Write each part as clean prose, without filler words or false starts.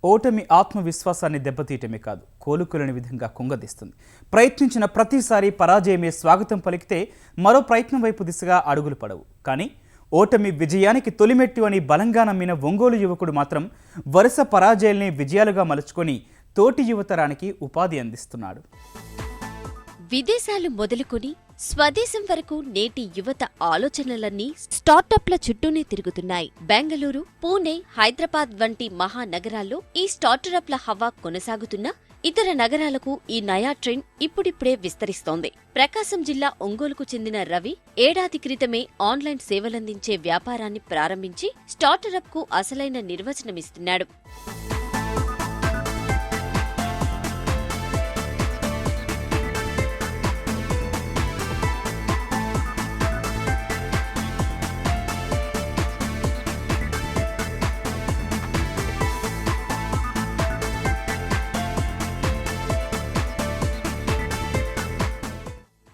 ఓటమి ఆత్మవిశ్వాసాన్ని దెబ్బతీయటమే కాదు, కోలుకోలేని విధంగా కుంగదీస్తుంది. ప్రయత్నించిన ప్రతిసారి పరాజయమే స్వాగతం పలికితే మరో ప్రయత్నం వైపు దిశగా అడుగులు పడవు. కానీ ఓటమి విజయానికి తొలిమెట్టు అని బలంగా నమ్మిన ఒంగోలు యువకుడు మాత్రం వరుస పరాజయాల్ని విజయాలుగా మలుచుకొని తోటి యువతరానికి ఉపాధి అందిస్తున్నాడు. విదేశాలు మొదలుకొని స్వదేశం వరకు నేటి యువత ఆలోచనలన్నీ స్టార్టప్ల చుట్టూనే తిరుగుతున్నాయి. బెంగళూరు, పూణే, హైదరాబాద్ వంటి మహానగరాల్లో ఈ స్టార్టప్ల హవా కొనసాగుతున్నా ఇతర నగరాలకు ఈ నయా ట్రెండ్ ఇప్పుడిప్పుడే విస్తరిస్తోంది. ప్రకాశం జిల్లా ఒంగోలుకు చెందిన రవి ఏడాది క్రితమే ఆన్లైన్ సేవలందించే వ్యాపారాన్ని ప్రారంభించి స్టార్టప్కు అసలైన నిర్వచనమిస్తున్నాడు.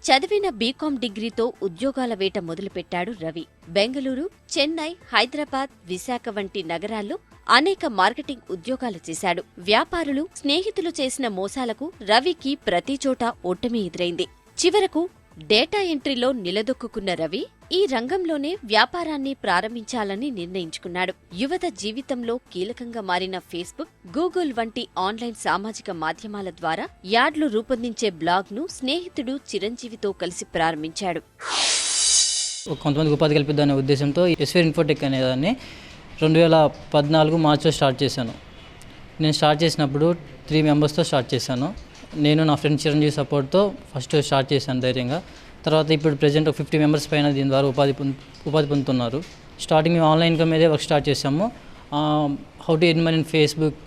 చదివిన బీకాం డిగ్రీతో ఉద్యోగాల వేట మొదలుపెట్టాడు రవి. బెంగళూరు, చెన్నై, హైదరాబాద్, విశాఖ వంటి నగరాల్లో అనేక మార్కెటింగ్ ఉద్యోగాలు చేశాడు. వ్యాపారులు, స్నేహితులు చేసిన మోసాలకు రవికి ప్రతిచోటా ఓటమి ఎదురైంది. చివరకు డేటా ఎంట్రీలో నిలదొక్కున్న రవి ఈ రంగంలోనే వ్యాపారాన్ని ప్రారంభించాలని నిర్ణయించుకున్నాడు. యువత జీవితంలో కీలకంగా మారిన ఫేస్బుక్, గూగుల్ వంటి ఆన్లైన్ సామాజిక మాధ్యమాల ద్వారా యాడ్లు రూపొందించే బ్లాగ్ను స్నేహితుడు చిరంజీవితో కలిసి ప్రారంభించాడు. కొంతమందికి ఉపాధి కల్పిద్దనే ఉద్దేశంతో ఎస్వీఆర్ ఇన్ఫోటెక్ అనేదాన్ని 2014 మార్చిలో స్టార్ట్ చేశాను. నేను స్టార్ట్ చేసినప్పుడు 3 మెంబర్స్తో స్టార్ట్ చేశాను. నేను నా ఫ్రెండ్ చిరంజీవి సపోర్ట్తో ఫస్ట్ స్టార్ట్ చేశాను ధైర్యంగా. తర్వాత ఇప్పుడు ప్రెజెంట్ 50 మెంబర్స్ పైన దీని ద్వారా ఉపాధి పొందుతున్నారు. స్టార్టింగ్ మేము ఆన్లైన్ ఇన్కమ్ మీదే వర్క్ స్టార్ట్ చేసాము. How to earn money in Facebook,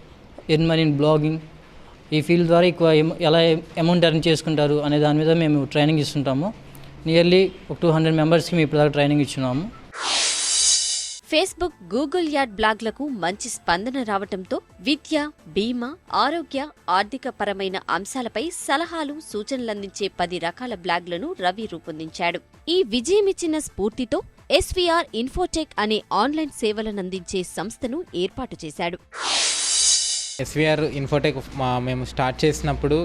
earn money in blogging, ఈ ఫీల్డ్ ద్వారా ఎక్కువ ఎలా అమౌంట్ ఎర్న్ చేసుకుంటారు అనే దాని మీద మేము ట్రైనింగ్ ఇస్తుంటాము. నియర్లీ 200 మెంబర్స్కి మేము ఇప్పుడు ట్రైనింగ్ ఇచ్చున్నాము. ఫేస్బుక్, గూగుల్ యాడ్ బ్లాగ్లకు మంచి స్పందన రావటంతో విద్య, బీమా, ఆరోగ్య, ఆర్థిక పరమైన అంశాలపై సలహాలు, సూచనలందించే 10 రకాల బ్లాగ్లను రవి రూపొందించాడు. ఈ విజయమిచ్చిన స్ఫూర్తితో ఎస్వీఆర్ ఇన్ఫోటెక్ అనే ఆన్లైన్ సేవలనందించే సంస్థను ఏర్పాటు చేశాడు. ఎస్వీఆర్ ఇన్ఫోటెక్ మేము స్టార్ట్ చేసినప్పుడు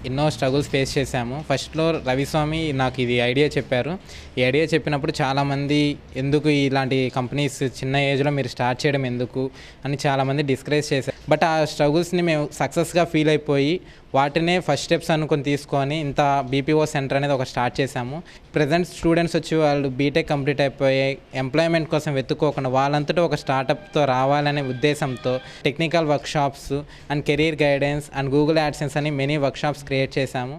ఎన్నో స్ట్రగుల్స్ ఫేస్ చేశాము. ఫస్ట్లో రవిస్వామి నాకు ఇది ఐడియా చెప్పారు. ఈ ఐడియా చెప్పినప్పుడు చాలామంది ఎందుకు ఇలాంటి కంపెనీస్ చిన్న ఏజ్లో మీరు స్టార్ట్ చేయడం ఎందుకు అని చాలామంది డిస్కరేజ్ చేశారు. బట్ ఆ స్ట్రగుల్స్ని మేము సక్సెస్గా ఫీల్ అయిపోయి వాటినే ఫస్ట్ స్టెప్స్ అనుకొని తీసుకొని ఇంత బీపీఓ సెంటర్ అనేది ఒక స్టార్ట్ చేశాము. ప్రజెంట్ స్టూడెంట్స్ వచ్చి వాళ్ళు బీటెక్ కంప్లీట్ అయిపోయి ఎంప్లాయ్మెంట్ కోసం వెతుక్కోకుండా వాళ్ళంతటా ఒక స్టార్టప్తో రావాలనే ఉద్దేశంతో technical workshops and career guidance and Google AdSense అని మెనీ వర్క్షాప్స్ క్రియేట్ చేశాము.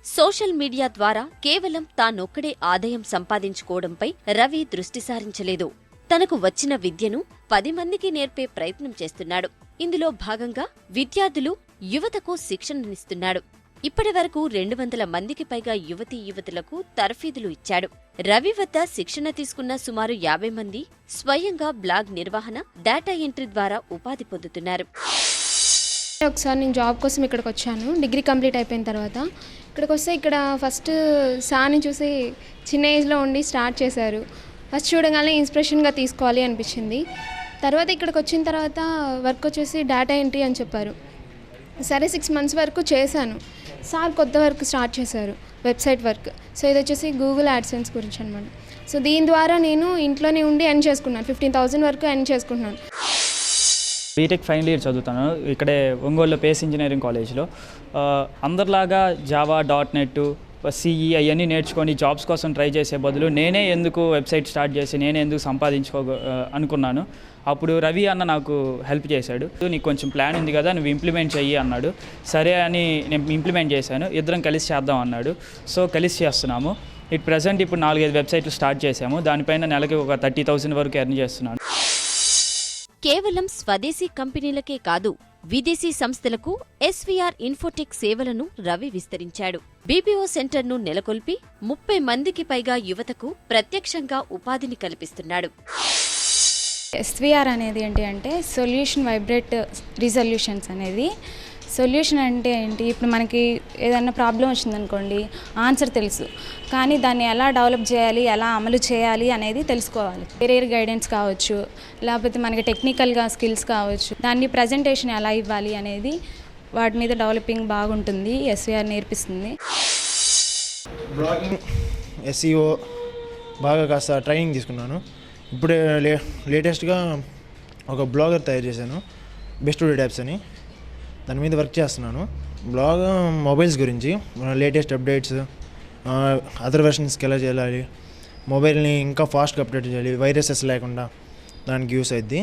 సోషల్ మీడియా ద్వారా కేవలం తానొక్కడే ఆదాయం సంపాదించుకోవడంపై రవి దృష్టి సారించలేదు. తనకు వచ్చిన విద్యను 10 మందికి నేర్పే ప్రయత్నం చేస్తున్నాడు. ఇందులో భాగంగా విద్యార్థులు, యువతకు శిక్షణనిస్తున్నాడు. ఇప్పటివరకు 200 మందికి పైగా యువతీయువతులకు తర్ఫీదులు ఇచ్చాడు. రవి వద్ద శిక్షణ తీసుకున్న సుమారు 50 మంది స్వయంగా బ్లాగ్ నిర్వహణ, డేటా ఎంట్రీ ద్వారా ఉపాధి పొందుతున్నారు. ఒకసారి నేను జాబ్ కోసం ఇక్కడికి వచ్చాను. డిగ్రీ కంప్లీట్ అయిపోయిన తర్వాత ఇక్కడికి వస్తే ఇక్కడ ఫస్ట్ సార్ని చూసి చిన్న ఏజ్లో ఉండి స్టార్ట్ చేశారు. ఫస్ట్ చూడగానే ఇన్స్పిరేషన్గా తీసుకోవాలి అనిపించింది. తర్వాత ఇక్కడికి వచ్చిన తర్వాత వర్క్ వచ్చేసి డేటా ఎంట్రీ అని చెప్పారు. సరే 6 మంత్స్ వరకు చేశాను. సార్ కొత్త వర్క్ స్టార్ట్ చేశారు, వెబ్సైట్ వర్క్. సో ఇది వచ్చేసి గూగుల్ యాడ్సెన్స్ గురించి అనమాట. సో దీని ద్వారా నేను ఇంట్లోనే ఉండి ఎర్న్ చేసుకున్నాను. 15,000 వరకు ఎర్న్ చేసుకుంటున్నాను. బీటెక్ ఫైనల్ ఇయర్ చదువుతాను ఇక్కడే ఒంగోలులో పేస్ ఇంజనీరింగ్ కాలేజ్లో. అందరిలాగా జావా, .NET, CE అవన్నీ నేర్చుకొని జాబ్స్ కోసం ట్రై చేసే బదులు నేనే ఎందుకు వెబ్సైట్ స్టార్ట్ చేసి నేనే ఎందుకు అనుకున్నాను. అప్పుడు రవి అన్న నాకు హెల్ప్ చేశాడు. నీకు కొంచెం ప్లాన్ ఉంది కదా, నువ్వు ఇంప్లిమెంట్ చెయ్యి అన్నాడు. సరే అని నేను ఇంప్లిమెంట్ చేశాను. ఇద్దరం కలిసి చేద్దాం అన్నాడు. సో కలిసి చేస్తున్నాము. ప్రజెంట్ ఇప్పుడు 4-5 వెబ్సైట్లు స్టార్ట్ చేశాము. దానిపైన నెలకి ఒక 30,000 వరకు ఎర్న్ చేస్తున్నాను. కేవలం స్వదేశీ కంపెనీలకే కాదు, విదేశీ సంస్థలకు ఎస్వీఆర్ ఇన్ఫోటెక్ సేవలను రవి విస్తరించాడు. బీపీఓ సెంటర్ను నెలకొల్పి 30 మందికి పైగా యువతకు ప్రత్యక్షంగా ఉపాధిని కల్పిస్తున్నాడు. ఎస్వీఆర్ అనేది ఏంటి అంటే సొల్యూషన్ వైబ్రేట్ రిజల్యూషన్స్ అనేది. సొల్యూషన్ అంటే ఏంటి, ఇప్పుడు మనకి ఏదైనా ప్రాబ్లం వచ్చిందనుకోండి, ఆన్సర్ తెలుసు, కానీ దాన్ని ఎలా డెవలప్ చేయాలి, ఎలా అమలు చేయాలి అనేది తెలుసుకోవాలి. కెరీర్ గైడెన్స్ కావచ్చు, లేకపోతే మనకి టెక్నికల్గా స్కిల్స్ కావచ్చు, దాన్ని ప్రజెంటేషన్ ఎలా ఇవ్వాలి అనేది వాటి మీద డెవలపింగ్ బాగుంటుంది, ఎస్వీఆర్ నేర్పిస్తుంది. బ్లాగింగ్ ఎస్ఈఓ బాగా కాస్త ట్రైనింగ్ తీసుకున్నాను. ఇప్పుడే లేటెస్ట్గా ఒక బ్లాగర్ తయారు చేశాను, బెస్ట్ టుడే యాప్స్ అని. దాని మీద వర్క్ చేస్తున్నాను. బ్లాగ్ మొబైల్స్ గురించి, లేటెస్ట్ అప్డేట్స్, అదర్ వెర్షన్స్కి ఎలా చేయాలి, మొబైల్ని ఇంకా ఫాస్ట్గా అప్డేట్ చేయాలి, వైరసెస్ లేకుండా, దానికి యూస్ అయింది.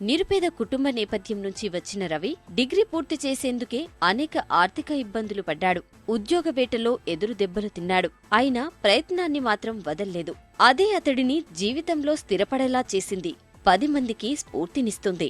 నిరుపేద కుటుంబ నేపథ్యం నుంచి వచ్చిన రవి డిగ్రీ పూర్తి చేసేందుకే అనేక ఆర్థిక ఇబ్బందులు పడ్డాడు. ఉద్యోగ వేటలో ఎదురు దెబ్బలు తిన్నాడు. అయినా ప్రయత్నాన్ని మాత్రం వదల్లేదు. అదే అతడిని జీవితంలో స్థిరపడేలా చేసింది, 10 మందికి స్ఫూర్తినిస్తుంది.